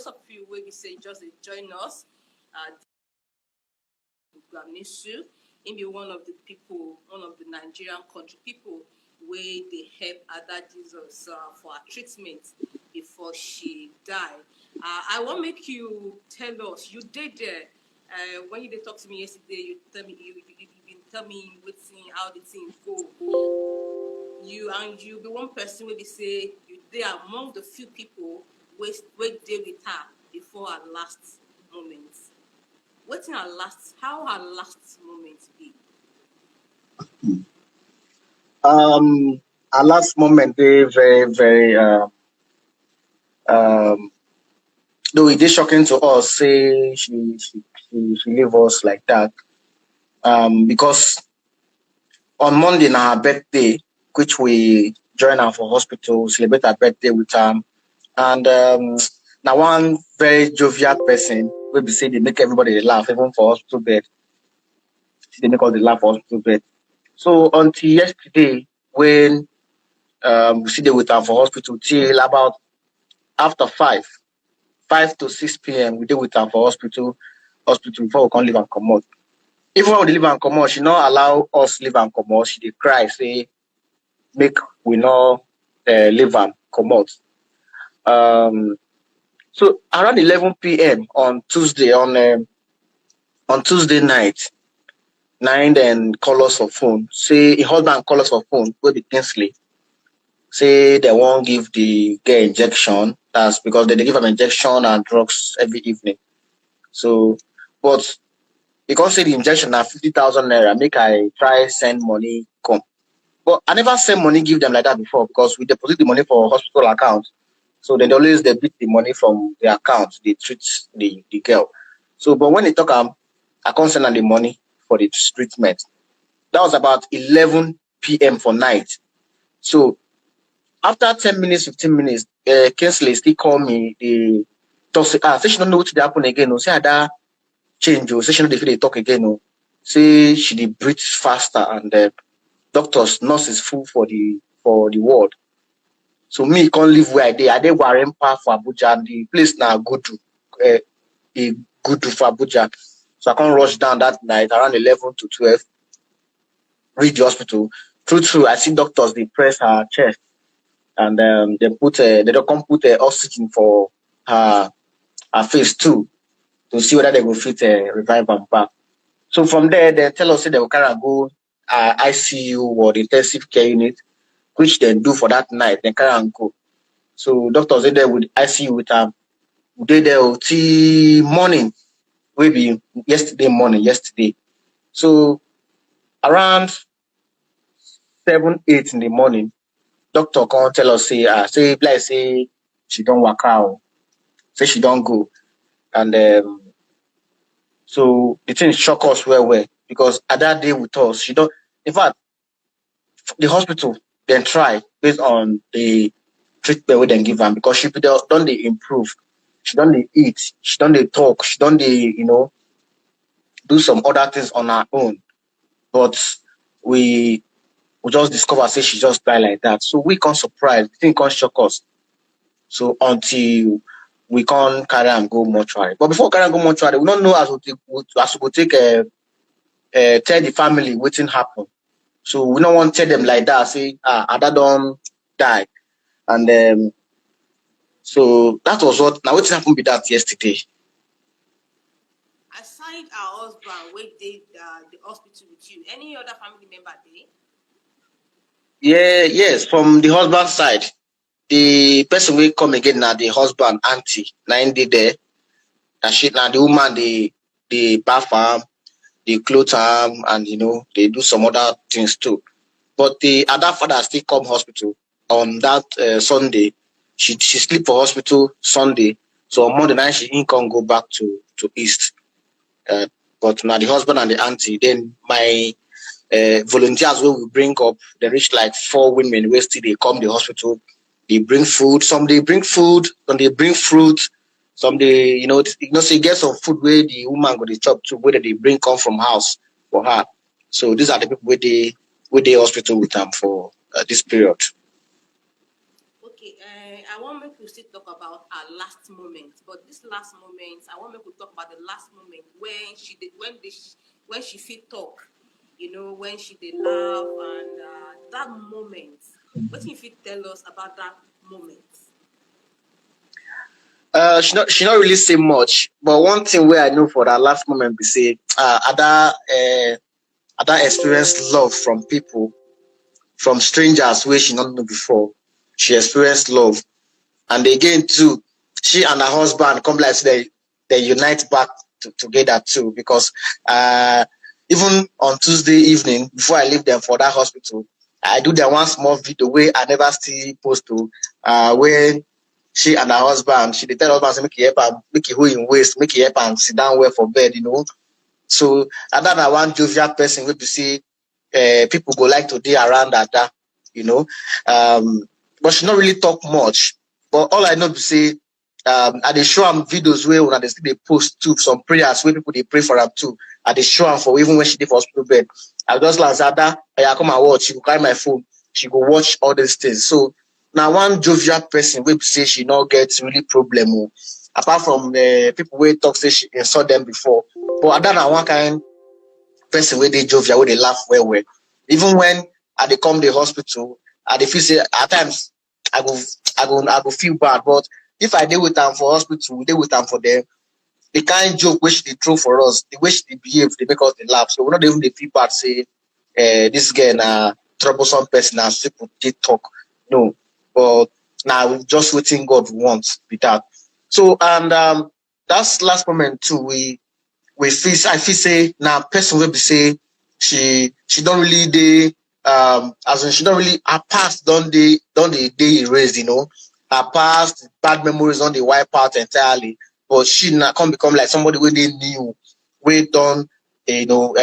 those of you will be say just join us. He be one of the people, one of the Nigerian country people where they help other Jesus for her treatment before she died. I want to make you tell us, you did there. When you did talk to me yesterday, you tell me you been tell me how the thing go. You be one person where they say they are among the few people where they with her before her last moment. How her last moment be? Our last moment they very, very though it is shocking to us, say she leave us like that. Because on Monday na her birthday, which we join her for hospital, celebrate her birthday with her. And now one very jovial person will be say they make everybody laugh, even for hospital bed. They make us laugh for hospital bed. So until yesterday, when we see them with her for hospital till about after 5 to 6 p.m. we did with her for hospital before we can leave and come out. Even when we leave and come out, she not allow us leave and come out. She dey cry, say make we not leave and come out. So around 11 p.m. on Tuesday on Tuesday night, 9 then call us for phone. Say a husband call us for phone. Will be Kingsley. Say they won't give the girl injection. That's because they give them injection and drugs every evening. So, but because say the injection na 50,000 naira, make I try send money come. But I never send money give them like that before because we deposit the money for hospital account. So then they always debit the money from the account. They treat the girl. So, but when they talk, I can't send them the money for the treatment. That was about 11 p.m. for night. So after 10 minutes, 15 minutes, Kingsley still call me. They talk say, say she don't know what to happen again. No, say that change. Say she don't feel they talk again. No, say she did breathe faster and doctors, nurses full for the ward. So me can't live where I did. I did Warempa for Abuja and the place now good to for Abuja. So I can't rush down that night around 11 to 12. Reach the hospital. True. I see doctors, they press her chest and they don't come put oxygen for her face too to see whether they will fit revive and back. So from there, they tell us that they will carry her go ICU or the intensive care unit, which they do for that night. They carry and go. So doctors are there with ICU with her. They there till morning, maybe yesterday. So around 7, 8 in the morning, doctor can't tell us say she don't work out, say she don't go, and so the thing shock us well because at that day with us she don't. In fact, the hospital then try based on the treatment we then give her because she don't they improve, she don't they eat, she don't they talk, she don't they do some other things on her own, but we just discover say she just die like that. So we can't surprise, the thing can't shock us. So until we can't carry and go mortuary. But before carry and go mortuary, we don't know as we go take tell the family what happen. So we don't want to tell them like that, say Ada don't die. And so that was what happened with that yesterday. Aside our husband, where did the hospital with you? Any other family member there? Yes, from the husband side. The person will come again now, the husband, auntie, 90 there. And she now the woman they bath am, they clothe am, and they do some other things too. But the other father still come hospital on that Sunday. She sleep for hospital Sunday. So on Monday night she ain't can go back to East. But now the husband and the auntie, then my volunteers will bring up, they reach like 4 women where still they come the hospital. They bring food, some they bring food, some they bring fruit, some they, say get some food where the woman got the chop to, whether they bring come from house for her. So these are the people where they hospital with them for this period. Okay, I want to make we still talk about our last moment. But this last moment, I want to talk about the last moment when she did, when she fit talk, you know, when she did laugh, and that moment. What if you tell us about that moment? She not really say much, but one thing where I know for that last moment we say Ada experienced love from people, from strangers where she not know before. She experienced love, and again too, she and her husband come like they unite back together too, because even on Tuesday evening before I leave them for that hospital, I do their one small video where I never see post to where she and her husband, she dey tell her husband say make he help am, make he hold him waist, make he help am sit down well for bed, you know. So Ada na one jovial person wey be say people go like to dey around Ada, you know. But she not really talk much. But all I know be say I dey show am videos where una dey still dey post too, some prayers where people dey pray for am too. I dey show am for even when she dey for hospital bed. I just like Ada, oya come and watch. She go carry my phone. She go watch all these things. So now one jovial person wey be say she not get really problem o. Apart from people wey talk say she saw them before. But Ada na one kind person wey dey jovial, wey dey laugh well well. Even when I dey come the hospital, I dey feel say at times I go feel bad. But if I dey with am for hospital, we dey with am for them, the kind joke wey she dey throw for us, the way she dey behave, dey make us dey laugh. So we not even dey feel bad say this girl na troublesome person as people dey talk. No, but now just wetin God wants be that. So and that's last moment too. I feel say now person will be say she don't really dey as in she don't really, her past don't dey erased, you know. Her past bad memories don't dey wipe out entirely. But she now can become like somebody where they knew, where done, you know,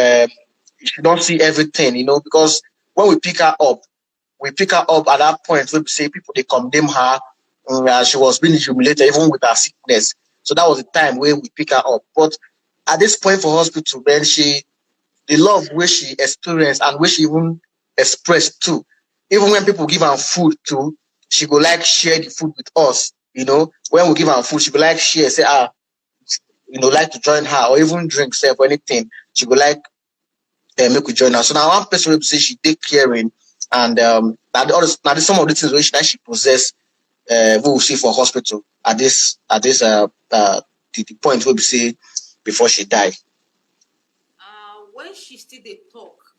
she don't see everything, you know, because when we pick her up at that point where we say people they condemn her, she was being humiliated even with her sickness. So that was the time where we pick her up. But at this point for hospital, then the love where she experienced and where she even expressed too. Even when people give her food too, she go like share the food with us. You know, when we give her food, she go like share, say you know, like to join her or even drink, say or anything. She go like make we join her. So now one person will say she take caring, and now some of the things which that she possess, we will see for hospital at this the point where we say before she died. When she still dey talk,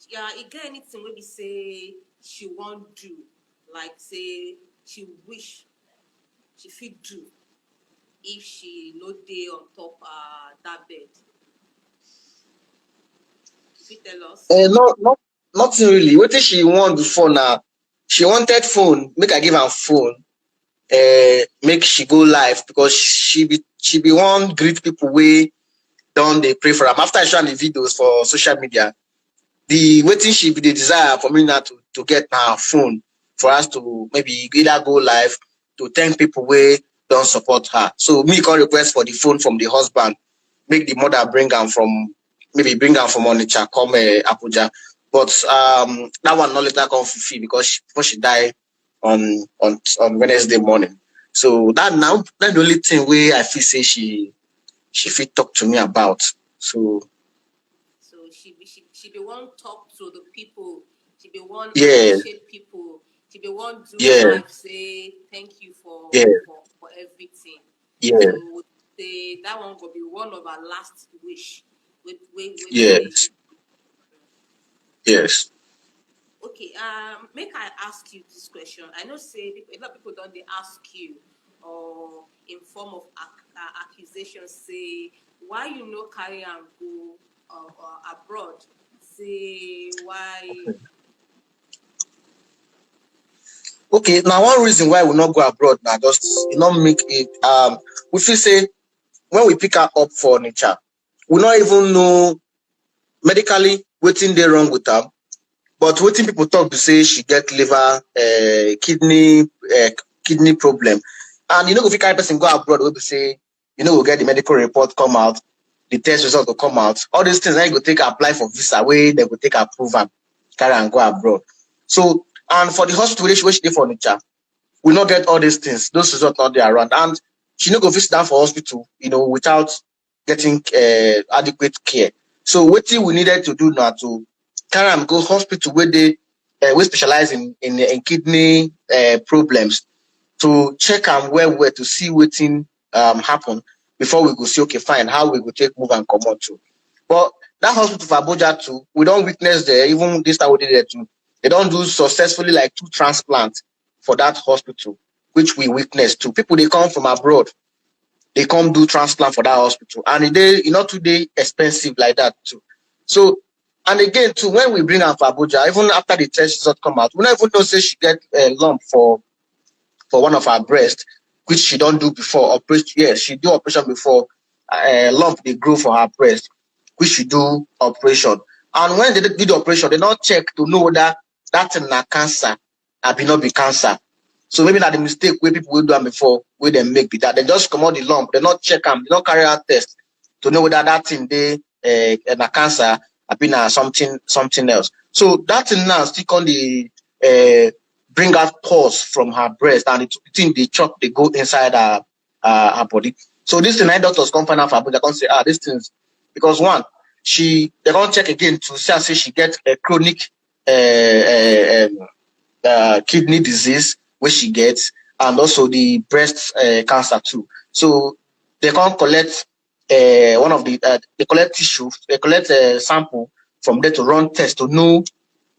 yeah, it get anything where we say she won't do, like say she wish she fit do if she no dey on top that bed. You fit tell us? Nothing really. What did she want before now? She wanted phone. Make I give her phone. Make she go live because she be one greet people way down they pray for her. After I show the videos for social media, the waiting she be the desire for me now to get her phone for us to maybe either go live to thank people where don't support her. So me can request for the phone from the husband, make the mother bring her from Onitsha, come Abuja. But that one not later come fulfill because before she died on Wednesday morning. So that's the only thing where I feel say she fit talk to me about. So she be one talk to the people. She be one appreciate people. She be one do life, say thank you for everything. Yeah. So that one will be one of our last wish. Yes. Okay. Make I ask you this question. I know say a lot of people don't they ask you or in form of accusation say why you no carry and go abroad. Say why. Okay, now one reason why we not go abroad now just make it we feel say when we pick her up for nature, we not even know medically wetin dey wrong with her, but wetin people talk to say she get liver kidney problem. And you know if you carry person go abroad, we be say, you know, we'll get the medical report come out, the test result will come out, all these things, then you go take apply for visa where they go take approve and carry and go abroad. So and for the hospital where she dey for nature, we not get all these things. Those results not there around, and she no go visit down for hospital, without getting adequate care. So what we needed to do now to carry am go hospital where they we specialize in kidney problems, to check am well to see wetin happen before we go say okay fine how we go take move and comot too. But that hospital for Abuja too, we don witness there, even this time we did there too, they don do successfully like 2 transplants for that hospital, which we witnessed too. People they come from abroad, they come do transplant for that hospital, and e not too dey expensive like that too. So, and again too, when we bring am for Abuja, even after the test result come out, we no even know say she get a lump for one of her breast, which she don't do before operation. Yes, she do operation before. Lump they grow for her breast, which she do operation. And when they did the operation, they not check to know whether that thing na cancer, or be not be cancer. So maybe not the mistake where people will do them before, where they make be that they just come out the lump, they not check them, they not carry out test to know whether that thing they na cancer, or be na something else. So that thing now still on the bring out pus from her breast, and the thing they chop, they go inside her body. So this thing, 9 doctors come find out for Abuja, come say, this thing's because one, they don't check again to say she get a chronic kidney disease, which she gets, and also the breast cancer too. So they can't collect one of the they collect tissue, they collect a sample from there to run test to know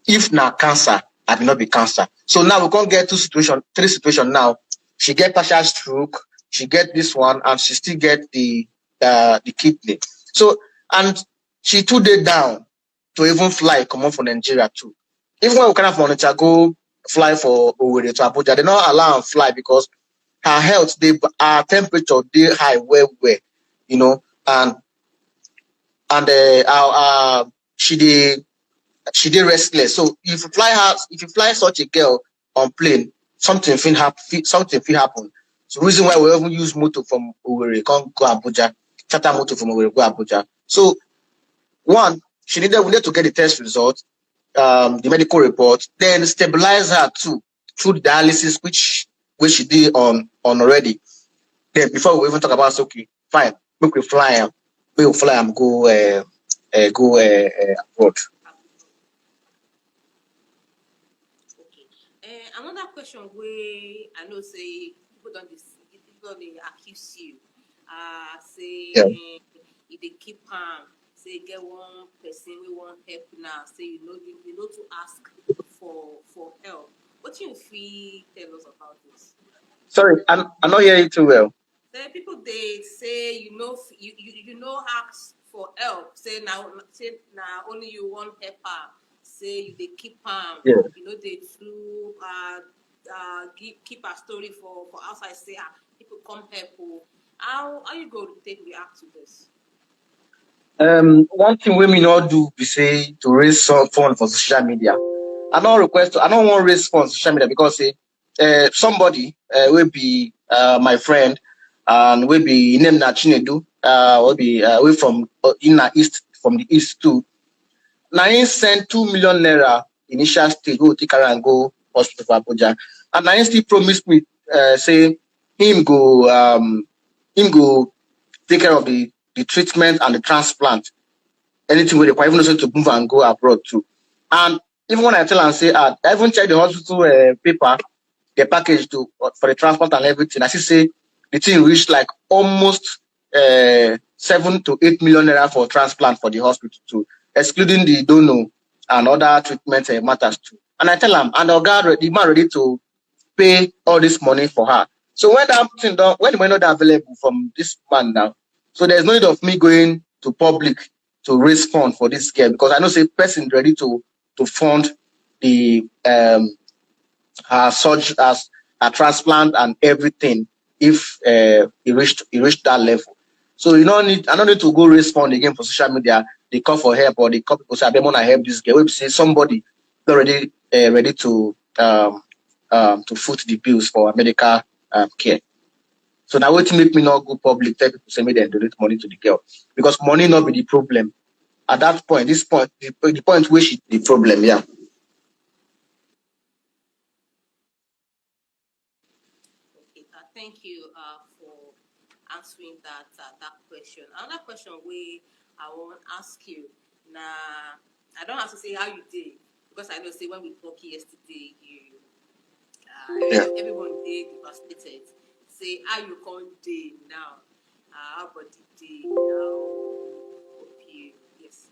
if na cancer, I will not be cancer. So now we can't get 3 situations now. She get partial stroke, she get this one, and she still get the kidney. So, and she 2 days down to even fly come on from Nigeria too. Even when we come from Nigeria go fly for Owerri to Abuja, they not allow her fly because her health, her temperature they high well, and she did restless. So if you fly such a girl on plane, something will happen. So the reason why we even use motor from Owerri, can't go Abuja, charter motor from Owerri, go Abuja. So one, we need to get the test result, the medical report, then stabilize her too through the dialysis, which she did on already. Then before we even talk about okay, fine, we fly am go abroad. Another question where I know say people don't accuse you. Say if they keep say get one person we want help now, say you know to ask for help. What do you feel tell us about this? Sorry, I'm not hearing you too well. Say people they say you know ask for help. Say now only you want help her. Say they keep they do keep a story for outside. Say people come help. How you go to react to this? One thing women not do be say to raise some fund for social media. I don't want to raise funds on social media because somebody will be my friend and will be named Chinedu, will be we from the east too. Now he sent 2 million naira initial stage, go take her and go hospital for Abuja. And now he still promised me say him go take care of the treatment and the transplant. Anything we require, even also to move and go abroad too. And even when I tell and say, I even check the hospital paper, the package for the transplant and everything. I say the thing reached like almost 7 to 8 million naira for transplant for the hospital too, excluding the donor and other treatment matters too. And I tell him, and the man ready to pay all this money for her. So when that thing done, when the money not available from this man now, so there's no need of me going to public to raise fund for this girl, because I know say person ready to fund the her surgery, as a transplant and everything if he reached that level. So I don't need to go raise fund again for social media. They call for help, or they call people say I want to help this girl. We say somebody already ready to foot the bills for medical care. So now what make me not go public, tell people say me they donate money to the girl, because money not be the problem. At that point, the point where she the problem, yeah. thank you for answering that question. Another question I want to ask you. Now, I don't have to say how you did, because I know say when we talked yesterday, everyone did devastated. Say how you can't day now. How about the day now? Hope you yes.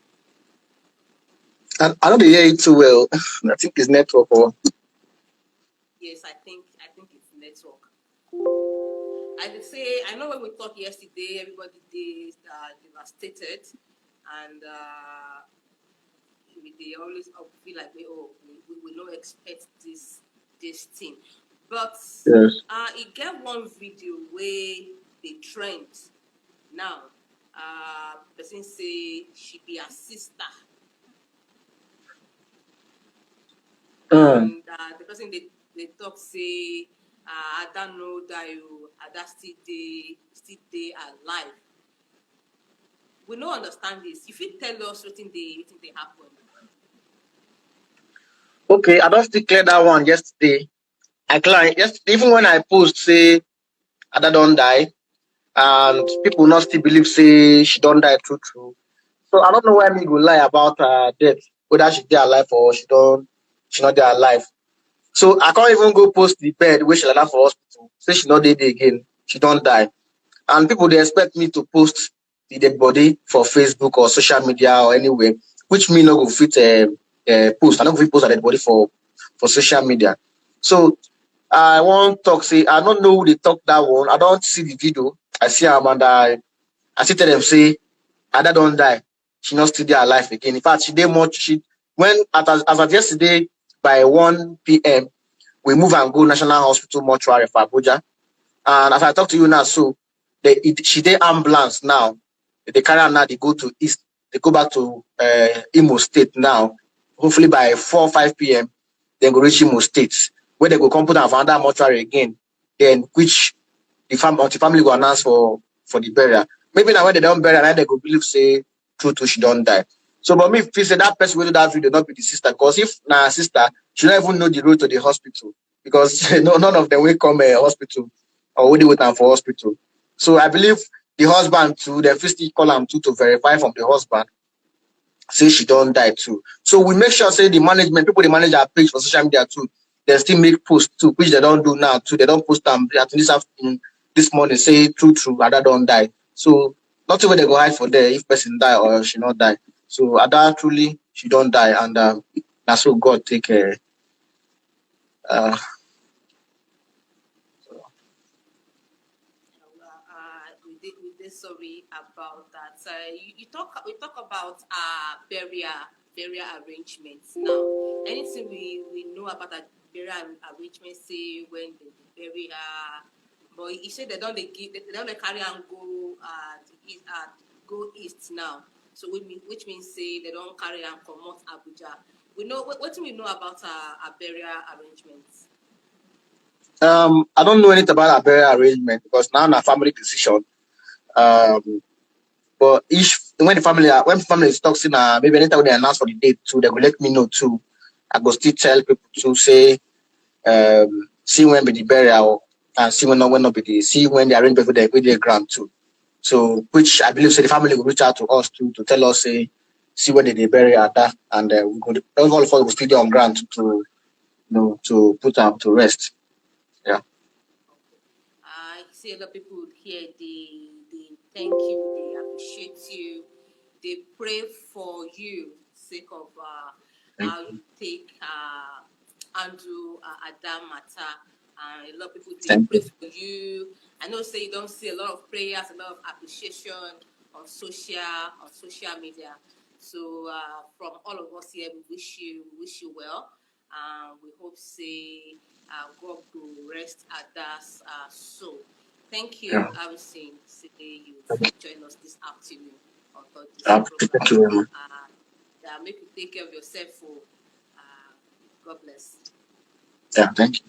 I don't hear it too well. I think it's network or. Yes, I think it's network. I would say I know when we talked yesterday, everybody is devastated, and they always feel like we don't expect this thing, but Yes. it get one video where they trend now. Person say she be a sister. And the person they talk say, I don't know that you that still they alive. We don't understand this. If you tell us what they happen. Okay, I just declared that one yesterday. I clear yesterday, even when I post say Ada don't die, and people not still believe say she don't die true. So I don't know why me go lie about her death, whether she dey alive or she not dey alive. So I can't even go post the bed where she lie for hospital. Say she not dead again. She don't die. And people they expect me to post the dead body for Facebook or social media or anywhere, which me no go fit post. I don't go fit post a dead body for social media. So I want talk say I don't know who they talk that one. I don't see the video. I see am and I still tell them say Ada don't die. She not still there alive again. In fact, she did much. She when as of yesterday by 1 p.m. we move and go National Hospital mortuary for Abuja. And as I talk to you now, so she did ambulance now. They carry her now. They go to east. They go back to Imo State now. Hopefully by 4 5 p.m. Then go reach Imo State, where they go come put her for another mortuary again. Then which the family go announce for the burial. Maybe now when they don't bury her, now they go believe say true she don't die. So but me if you say that person will do that video not be the sister, because if na sister, she don't even know the road to the hospital, because none of them will come hospital or waiting with them for hospital. So I believe the husband too, they first call him too to verify from the husband, say she don't die too. So we make sure say the management, people they manage our page for social media too, they still make posts too, which they don't do now too. They don't post them at this afternoon, this morning, say true, Ada don't die. So not even they go hide for there if person die or she not die. So Ada truly she don't die, and that's what God take care. We did sorry about that. We talk about burial arrangements now. Anything we know about that burial arrangement, say when they bury her, but he said they don't carry and go go east now. So which means say they don't carry and come out Abuja. We know what do we know about our burial arrangements? I don't know anything about a burial arrangement because now a family decision. But when family is talking, maybe anytime they announce for the date too, they will let me know too. I go still tell people to say, see when be the burial and see when not be the see when the arrangement with the grant too. So which I believe say the family will reach out to us too to tell us say see when they bury at that, and we go all of us will still on grant to to put them to rest. Yeah. I see a lot of people here, they thank you, they appreciate you, they pray for you, sake of how you take Andrew Adam matter. And a lot of people they pray for you. I know say you don't see a lot of prayers, a lot of appreciation on social media. So from all of us here, we wish you well. We hope say God will rest at that soul. Thank you, Harrison. Say you join us this afternoon on this program. Thank you very much. Make you take care of yourself. God bless. Yeah, thank you.